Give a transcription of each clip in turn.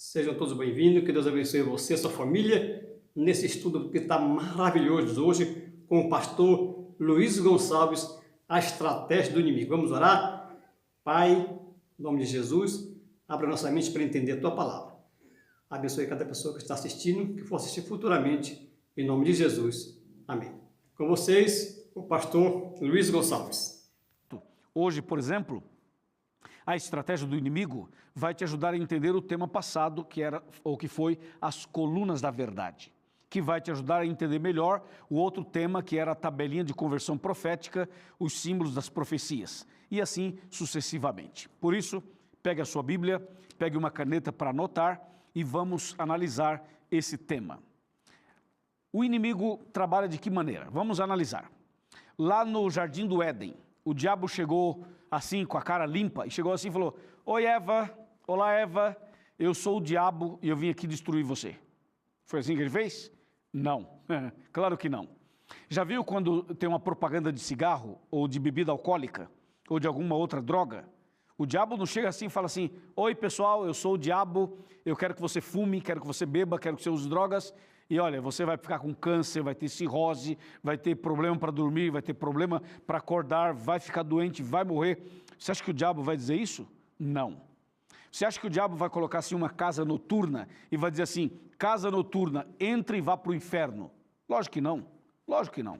Sejam todos bem-vindos, que Deus abençoe você e sua família nesse estudo que está maravilhoso hoje com o pastor Luiz Gonçalves, a estratégia do inimigo. Vamos orar? Pai, em nome de Jesus, abra nossa mente para entender a Tua palavra. Abençoe cada pessoa que está assistindo, que for assistir futuramente, em nome de Jesus. Amém. Com vocês, o pastor Luiz Gonçalves. Hoje, por exemplo, a estratégia do inimigo vai te ajudar a entender o tema passado, que foi as colunas da verdade, que vai te ajudar a entender melhor o outro tema, que era a tabelinha de conversão profética, os símbolos das profecias, e assim sucessivamente. Por isso, pegue a sua Bíblia, pegue uma caneta para anotar e vamos analisar esse tema. O inimigo trabalha de que maneira? Vamos analisar. Lá no Jardim do Éden, o diabo chegou assim, com a cara limpa, e chegou assim e falou: Oi Eva, olá Eva, eu sou o diabo e eu vim aqui destruir você. Foi assim que ele fez? Não, claro que não. Já viu quando tem uma propaganda de cigarro, ou de bebida alcoólica, ou de alguma outra droga? O diabo não chega assim e fala assim: Oi pessoal, eu sou o diabo, eu quero que você fume, quero que você beba, quero que você use drogas, e olha, você vai ficar com câncer, vai ter cirrose, vai ter problema para dormir, vai ter problema para acordar, vai ficar doente, vai morrer. Você acha que o diabo vai dizer isso? Não. Você acha que o diabo vai colocar assim uma casa noturna e vai dizer assim: casa noturna, entre e vá para o inferno? Lógico que não, lógico que não.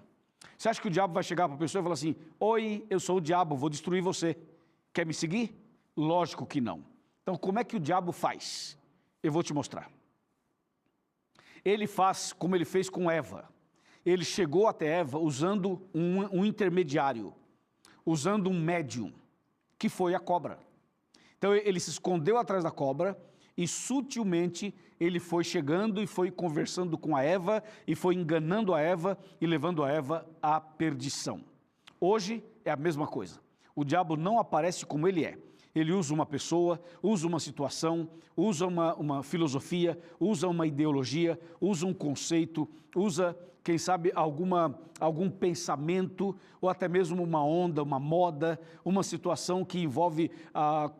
Você acha que o diabo vai chegar para a pessoa e falar assim: Oi, eu sou o diabo, vou destruir você. Quer me seguir? Lógico que não. Então, como é que o diabo faz? Eu vou te mostrar. Ele faz como ele fez com Eva. Ele chegou até Eva usando um intermediário, usando um médium, que foi a cobra. Então, ele se escondeu atrás da cobra e sutilmente ele foi chegando e foi conversando com a Eva e foi enganando a Eva e levando a Eva à perdição. Hoje é a mesma coisa. O diabo não aparece como ele é. Ele usa uma pessoa, usa uma situação, usa uma filosofia, usa uma ideologia, usa um conceito, usa, quem sabe, algum pensamento, ou até mesmo uma onda, uma moda, uma situação que envolve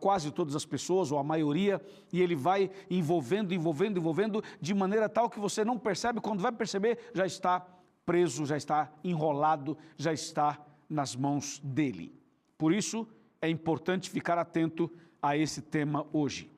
quase todas as pessoas, ou a maioria, e ele vai envolvendo, de maneira tal que você não percebe, quando vai perceber, já está preso, já está enrolado, já está nas mãos dele. Por isso, é importante ficar atento a esse tema hoje.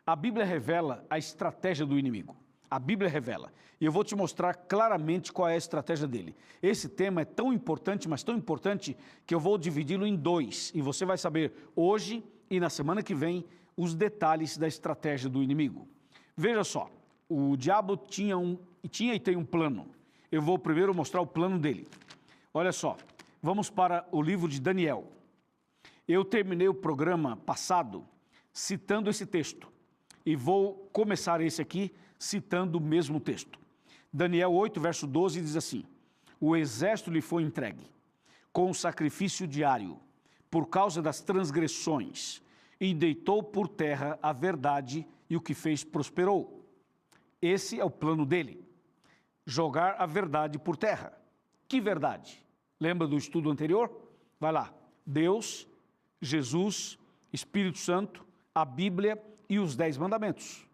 A Bíblia revela a estratégia do inimigo. A Bíblia revela. E eu vou te mostrar claramente qual é a estratégia dele. Esse tema é tão importante, mas tão importante, que eu vou dividi-lo em dois. E você vai saber hoje e na semana que vem os detalhes da estratégia do inimigo. Veja só, o diabo tinha e tem um plano. Eu vou primeiro mostrar o plano dele. Olha só. Vamos para o livro de Daniel. Eu terminei o programa passado citando esse texto e vou começar esse aqui citando o mesmo texto. Daniel 8, verso 12 diz assim: O exército lhe foi entregue com o sacrifício diário por causa das transgressões e deitou por terra a verdade e o que fez prosperou. Esse é o plano dele, jogar a verdade por terra. Que verdade? Lembra do estudo anterior? Vai lá. Deus, Jesus, Espírito Santo, a Bíblia e os 10 mandamentos.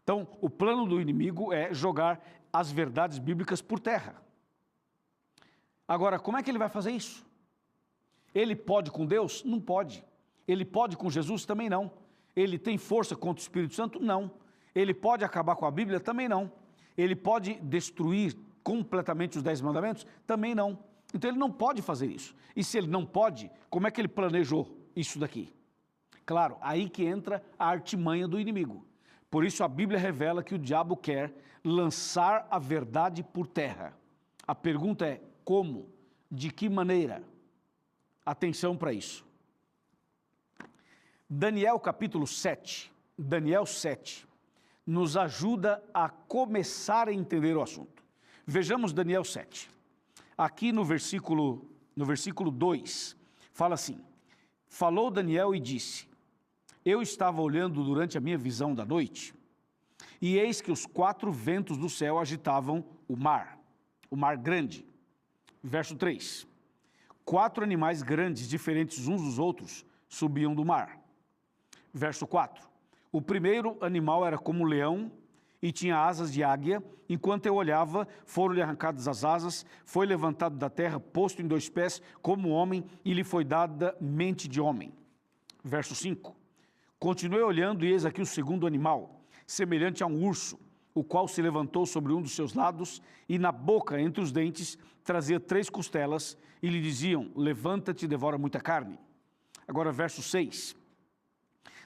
Então, o plano do inimigo é jogar as verdades bíblicas por terra. Agora, como é que ele vai fazer isso? Ele pode com Deus? Não pode. Ele pode com Jesus? Também não. Ele tem força contra o Espírito Santo? Não. Ele pode acabar com a Bíblia? Também não. Ele pode destruir completamente os 10 mandamentos? Também não. Então ele não pode fazer isso. E se ele não pode, como é que ele planejou isso daqui? Claro, aí que entra a artimanha do inimigo. Por isso a Bíblia revela que o diabo quer lançar a verdade por terra. A pergunta é como? De que maneira? Atenção para isso. Daniel capítulo 7, Daniel 7, nos ajuda a começar a entender o assunto. Vejamos Daniel 7. Aqui no versículo 2, fala assim: Falou Daniel e disse: Eu estava olhando durante a minha visão da noite, e eis que os 4 ventos do céu agitavam o mar grande. Verso 3. 4 animais grandes, diferentes uns dos outros, subiam do mar. Verso 4. O primeiro animal era como um leão e tinha asas de águia. Enquanto eu olhava, foram-lhe arrancadas as asas, foi levantado da terra, posto em 2 pés, como homem, e lhe foi dada mente de homem. Verso 5. Continuei olhando, e eis aqui o segundo animal, semelhante a um urso, o qual se levantou sobre um dos seus lados, e na boca, entre os dentes, trazia 3 costelas, e lhe diziam: levanta-te e devora muita carne. Agora, verso 6.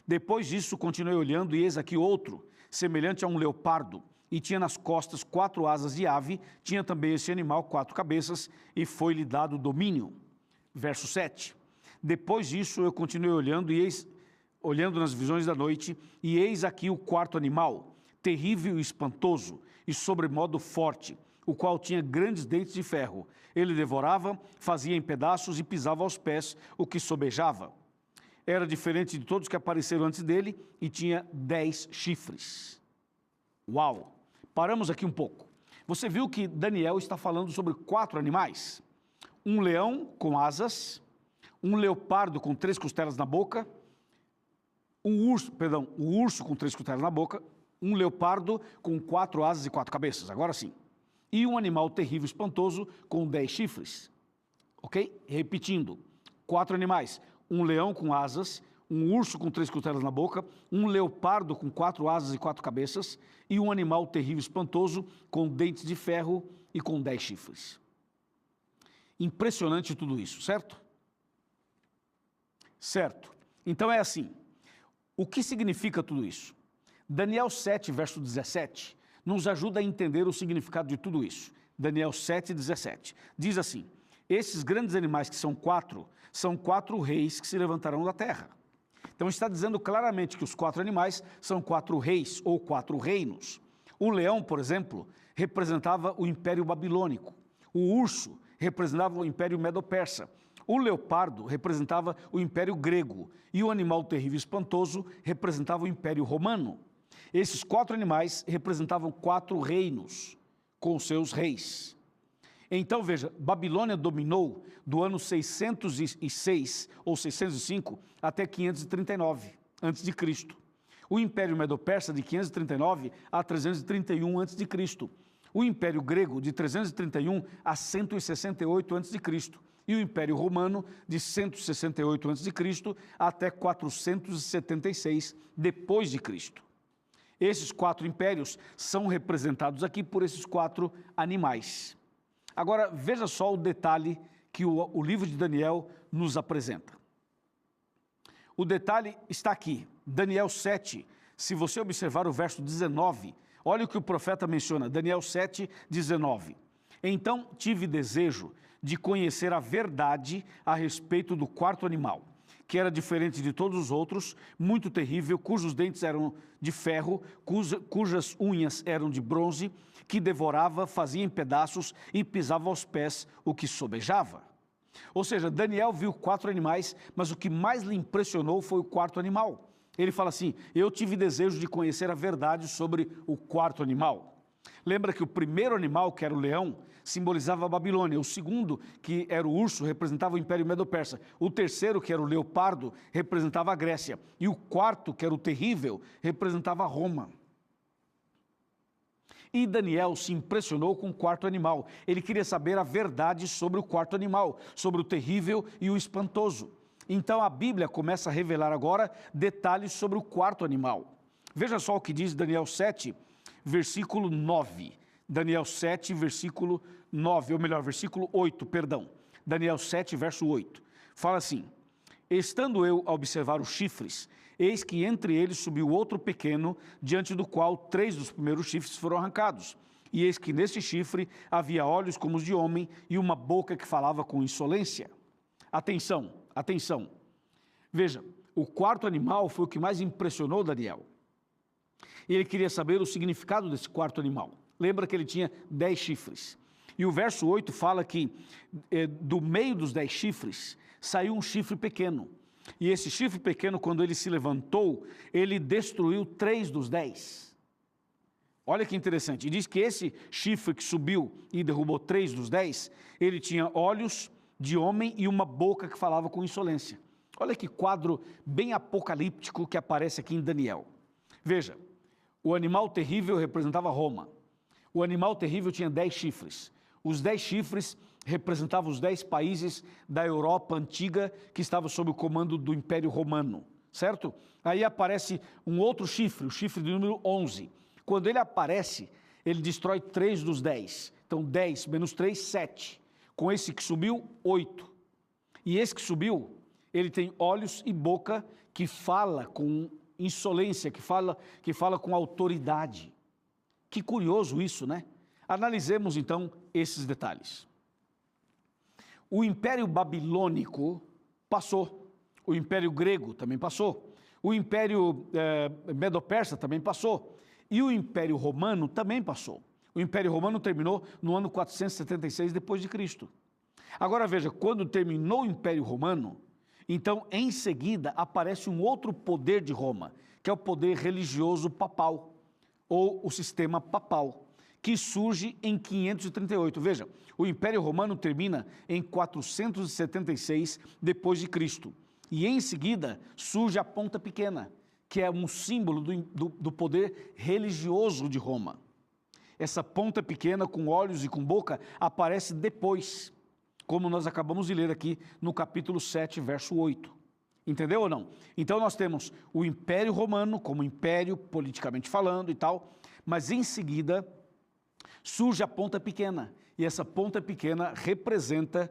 Depois disso, continuei olhando, e eis aqui outro, semelhante a um leopardo, e tinha nas costas 4 asas de ave, tinha também esse animal 4 cabeças, e foi-lhe dado domínio. Verso 7. Depois disso, eu continuei olhando, e olhando nas visões da noite, e eis aqui o 4º animal, terrível e espantoso, e sobremodo forte, o qual tinha grandes dentes de ferro. Ele devorava, fazia em pedaços e pisava aos pés o que sobejava. Era diferente de todos que apareceram antes dele e tinha 10 chifres. Uau! Paramos aqui um pouco. Você viu que Daniel está falando sobre 4 animais? Um leão com asas, um leopardo com 3 costelas na boca, um urso com 3 costelas na boca, um leopardo com 4 asas e 4 cabeças, agora sim. E um animal terrível e espantoso com 10 chifres. Ok? Repetindo, 4 animais. Um leão com asas, um urso com 3 costelas na boca, um leopardo com 4 asas e 4 cabeças, e um animal terrível e espantoso com dentes de ferro e com 10 chifres. Impressionante tudo isso, certo? Certo. Então é assim. O que significa tudo isso? Daniel 7, verso 17, nos ajuda a entender o significado de tudo isso. Daniel 7, 17. Diz assim: esses grandes animais que são 4 reis que se levantarão da terra. Então está dizendo claramente que os 4 animais são 4 reis ou 4 reinos. O leão, por exemplo, representava o Império Babilônico. O urso representava o Império Medo-Persa. O leopardo representava o Império Grego. E o animal terrível e espantoso representava o Império Romano. Esses 4 animais representavam 4 reinos com seus reis. Então, veja, Babilônia dominou do ano 606 ou 605 até 539 a.C. O Império Medo-Persa de 539 a 331 a.C. O Império Grego de 331 a 168 a.C. E o Império Romano de 168 a.C. até 476 depois de Cristo. Esses 4 impérios são representados aqui por esses 4 animais. Agora, veja só o detalhe que o livro de Daniel nos apresenta. O detalhe está aqui, Daniel 7, se você observar o verso 19, olha o que o profeta menciona, Daniel 7, 19. Então tive desejo de conhecer a verdade a respeito do 4º animal, que era diferente de todos os outros, muito terrível, cujos dentes eram de ferro, cujas unhas eram de bronze, que devorava, fazia em pedaços e pisava aos pés o que sobejava. Ou seja, Daniel viu 4 animais, mas o que mais lhe impressionou foi o 4º animal. Ele fala assim: eu tive desejo de conhecer a verdade sobre o 4º animal. Lembra que o primeiro animal, que era o leão, simbolizava a Babilônia. O segundo, que era o urso, representava o Império Medo-Persa. O terceiro, que era o leopardo, representava a Grécia. E o 4º, que era o terrível, representava Roma. E Daniel se impressionou com o 4º animal. Ele queria saber a verdade sobre o 4º animal, sobre o terrível e o espantoso. Então a Bíblia começa a revelar agora detalhes sobre o 4º animal. Veja só o que diz Daniel 7, versículo 9. Daniel 7, versículo 9, ou melhor, versículo 8, perdão. Daniel 7, verso 8. Fala assim: estando eu a observar os chifres, eis que entre eles subiu outro pequeno, diante do qual 3 dos primeiros chifres foram arrancados. E eis que nesse chifre havia olhos como os de homem e uma boca que falava com insolência. Atenção, atenção. Veja, o 4º animal foi o que mais impressionou Daniel. Ele queria saber o significado desse 4º animal. Lembra que ele tinha 10 chifres. E o verso 8 fala que do meio dos 10 chifres saiu um chifre pequeno. E esse chifre pequeno, quando ele se levantou, ele destruiu 3 dos 10. Olha que interessante. E diz que esse chifre que subiu e derrubou 3 dos 10, ele tinha olhos de homem e uma boca que falava com insolência. Olha que quadro bem apocalíptico que aparece aqui em Daniel. Veja, o animal terrível representava Roma. O animal terrível tinha 10 chifres. Os 10 chifres representavam os 10 países da Europa antiga que estavam sob o comando do Império Romano, certo? Aí aparece um outro chifre, o chifre de número 11. Quando ele aparece, ele destrói 3 dos 10. Então 10 menos 3, 7. Com esse que subiu, 8. E esse que subiu, ele tem olhos e boca que fala com insolência, que fala com autoridade. Que curioso isso, né? Analisemos então esses detalhes. O Império Babilônico passou, o Império Grego também passou, o Império Medo-Persa também passou, e o Império Romano também passou. O Império Romano terminou no ano 476 depois de Cristo. Agora veja, quando terminou o Império Romano, então em seguida aparece um outro poder de Roma, que é o poder religioso papal, ou o sistema papal, que surge em 538. Veja, o Império Romano termina em 476 depois de Cristo. E em seguida surge a Ponta Pequena, que é um símbolo do poder religioso de Roma. Essa ponta pequena, com olhos e com boca, aparece depois, como nós acabamos de ler aqui no capítulo 7, verso 8. Entendeu ou não? Então nós temos o Império Romano como império, politicamente falando e tal, mas em seguida surge a Ponta Pequena, e essa Ponta Pequena representa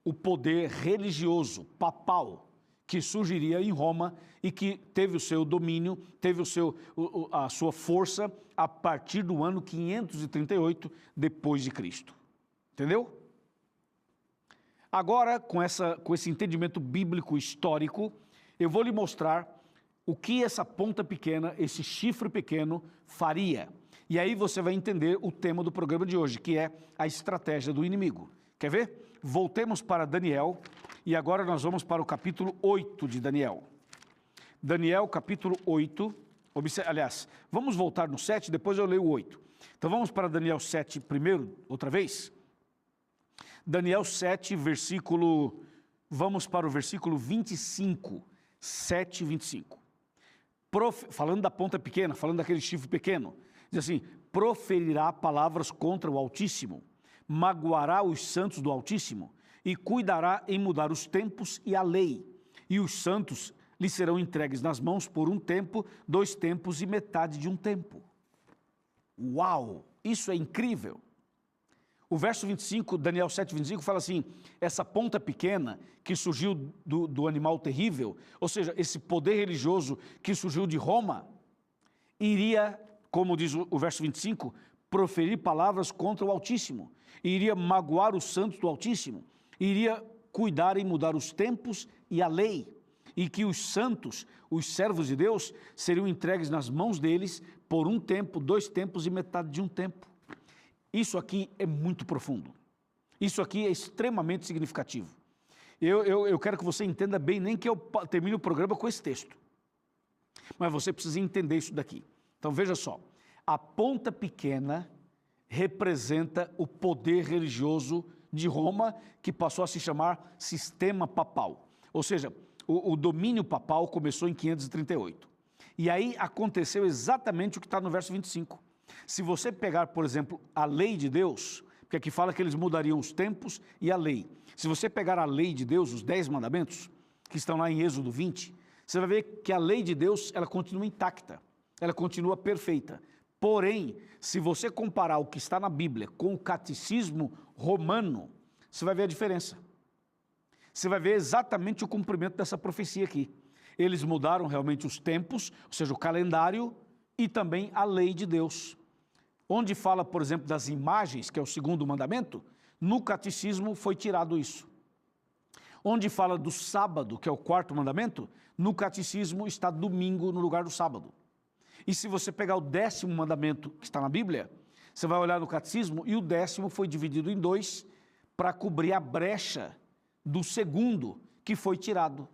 o poder religioso, papal, que surgiria em Roma e que teve o seu domínio, teve a sua força a partir do ano 538 depois de Cristo. Entendeu? Agora, com esse entendimento bíblico histórico, eu vou lhe mostrar o que essa ponta pequena, esse chifre pequeno, faria. E aí você vai entender o tema do programa de hoje, que é a estratégia do inimigo. Quer ver? Voltemos para Daniel, e agora nós vamos para o capítulo 8 de Daniel. Daniel, capítulo 8, aliás, vamos voltar no 7, depois eu leio o 8. Então vamos para Daniel 7 primeiro, outra vez. Daniel 7, vamos para o versículo 25, 7, 25. Falando da ponta pequena, falando daquele chifre pequeno, diz assim: proferirá palavras contra o Altíssimo, magoará os santos do Altíssimo, e cuidará em mudar os tempos e a lei, e os santos lhe serão entregues nas mãos por 1 tempo, 2 tempos e metade de 1 tempo. Uau! Isso é incrível! O verso 25, Daniel 7, 25, fala assim: essa ponta pequena que surgiu do animal terrível, ou seja, esse poder religioso que surgiu de Roma, iria, como diz o verso 25, proferir palavras contra o Altíssimo, iria magoar os santos do Altíssimo, iria cuidar em mudar os tempos e a lei, e que os santos, os servos de Deus, seriam entregues nas mãos deles por 1 tempo, 2 tempos e metade de 1 tempo. Isso aqui é muito profundo. Isso aqui é extremamente significativo. Eu quero que você entenda bem, nem que eu termine o programa com esse texto. Mas você precisa entender isso daqui. Então veja só, a ponta pequena representa o poder religioso de Roma, que passou a se chamar sistema papal. Ou seja, o domínio papal começou em 538. E aí aconteceu exatamente o que está no verso 25. Se você pegar, por exemplo, a lei de Deus, porque aqui fala que eles mudariam os tempos e a lei. Se você pegar a lei de Deus, os 10 mandamentos, que estão lá em Êxodo 20, você vai ver que a lei de Deus, ela continua intacta, ela continua perfeita. Porém, se você comparar o que está na Bíblia com o catecismo romano, você vai ver a diferença. Você vai ver exatamente o cumprimento dessa profecia aqui. Eles mudaram realmente os tempos, ou seja, o calendário e também a lei de Deus. Onde fala, por exemplo, das imagens, que é o 2º mandamento, no catecismo foi tirado isso. Onde fala do sábado, que é o 4º mandamento, no catecismo está domingo no lugar do sábado. E se você pegar o 10º mandamento que está na Bíblia, você vai olhar no catecismo e o 10º foi dividido em 2 para cobrir a brecha do 2º que foi tirado.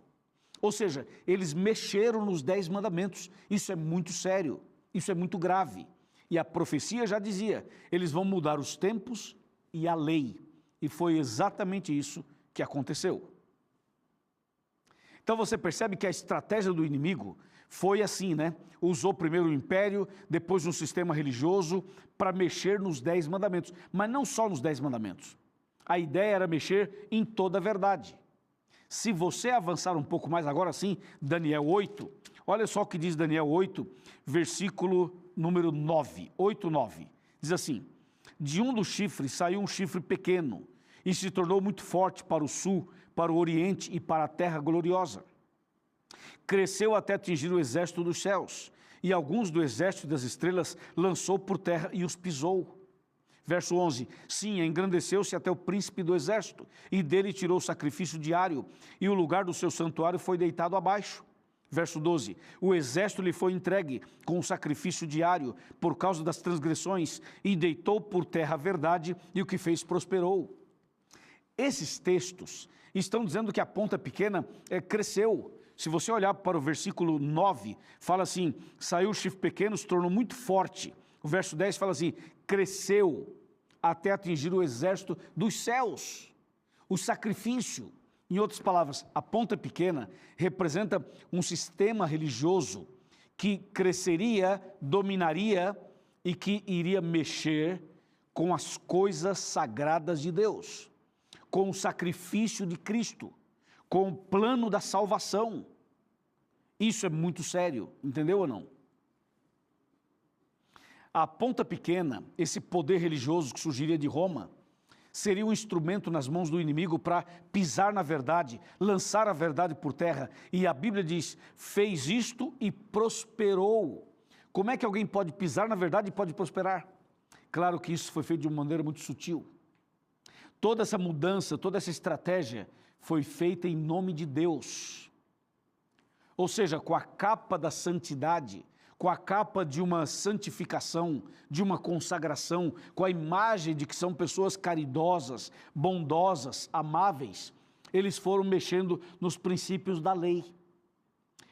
Ou seja, eles mexeram nos 10 mandamentos. Isso é muito sério, isso é muito grave. E a profecia já dizia, eles vão mudar os tempos e a lei. E foi exatamente isso que aconteceu. Então você percebe que a estratégia do inimigo foi assim, né? Usou primeiro o império, depois um sistema religioso para mexer nos 10 mandamentos. Mas não só nos 10 mandamentos. A ideia era mexer em toda a verdade. Se você avançar um pouco mais, agora sim, Daniel 8, olha só o que diz Daniel 8, versículo número 9, 8, 9. Diz assim: de um dos chifres saiu um chifre pequeno e se tornou muito forte para o sul, para o oriente e para a terra gloriosa. Cresceu até atingir o exército dos céus, e alguns do exército das estrelas lançou por terra e os pisou. Verso 11, sim, engrandeceu-se até o príncipe do exército, e dele tirou o sacrifício diário, e o lugar do seu santuário foi deitado abaixo. Verso 12, o exército lhe foi entregue com o sacrifício diário, por causa das transgressões, e deitou por terra a verdade, e o que fez prosperou. Esses textos estão dizendo que a ponta pequena cresceu. Se você olhar para o versículo 9, fala assim, saiu o chifre pequeno, se tornou muito forte. O verso 10 fala assim, cresceu até atingir o exército dos céus. O sacrifício, em outras palavras, a ponta pequena representa um sistema religioso que cresceria, dominaria e que iria mexer com as coisas sagradas de Deus, com o sacrifício de Cristo, com o plano da salvação. Isso é muito sério, entendeu ou não? A ponta pequena, esse poder religioso que surgiria de Roma, seria um instrumento nas mãos do inimigo para pisar na verdade, lançar a verdade por terra. E a Bíblia diz, fez isto e prosperou. Como é que alguém pode pisar na verdade e pode prosperar? Claro que isso foi feito de uma maneira muito sutil. Toda essa mudança, toda essa estratégia foi feita em nome de Deus. Ou seja, com a capa da santidade, com a capa de uma santificação, de uma consagração, com a imagem de que são pessoas caridosas, bondosas, amáveis, eles foram mexendo nos princípios da lei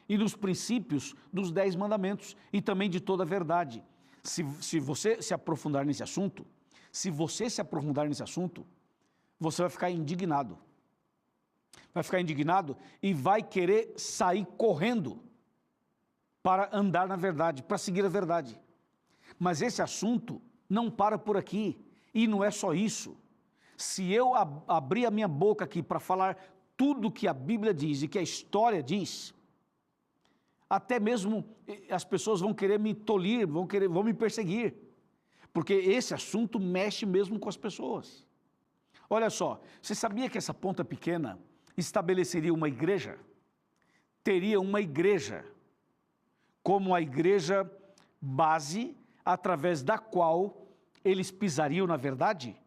e nos princípios dos 10 mandamentos e também de toda a verdade. Se você se aprofundar nesse assunto, você vai ficar indignado. Vai ficar indignado e vai querer sair correndo para andar na verdade, para seguir a verdade. Mas esse assunto não para por aqui, e não é só isso. Se eu abrir a minha boca aqui para falar tudo que a Bíblia diz e que a história diz, até mesmo as pessoas vão querer me tolir, vão me perseguir, porque esse assunto mexe mesmo com as pessoas. Olha só, você sabia que essa ponta pequena estabeleceria uma igreja? Teria uma igreja como a igreja base, através da qual eles pisariam na verdade?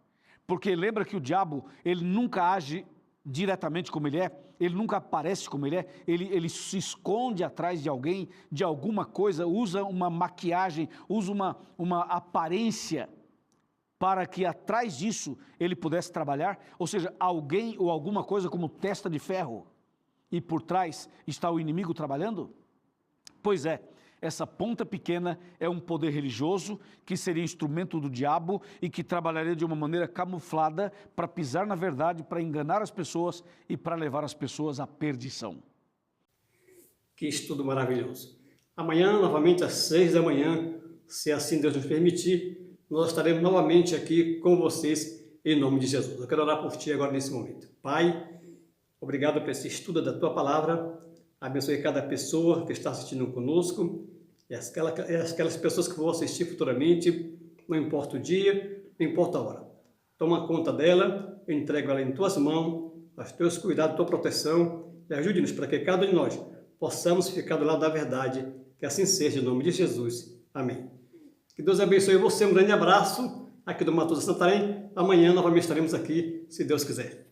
Porque lembra que o diabo, ele nunca age diretamente como ele é, ele nunca aparece como ele é, ele se esconde atrás de alguém, de alguma coisa, usa uma maquiagem, usa uma aparência para que atrás disso ele pudesse trabalhar, ou seja, alguém ou alguma coisa como testa de ferro, e por trás está o inimigo trabalhando? Pois é, essa ponta pequena é um poder religioso que seria instrumento do diabo e que trabalharia de uma maneira camuflada para pisar na verdade, para enganar as pessoas e para levar as pessoas à perdição. Que estudo maravilhoso. Amanhã, novamente às 6 da manhã, se assim Deus nos permitir, nós estaremos novamente aqui com vocês em nome de Jesus. Eu quero orar por ti agora nesse momento. Pai, obrigado por esse estudo da tua palavra. Abençoe cada pessoa que está assistindo conosco e aquelas pessoas que vão assistir futuramente, não importa o dia, não importa a hora. Toma conta dela, eu entrego ela em tuas mãos, aos teus cuidados, tua proteção, e ajude-nos para que cada um de nós possamos ficar do lado da verdade, que assim seja, em nome de Jesus. Amém. Que Deus abençoe você, um grande abraço aqui do Matoso Santarém. Amanhã novamente estaremos aqui, se Deus quiser.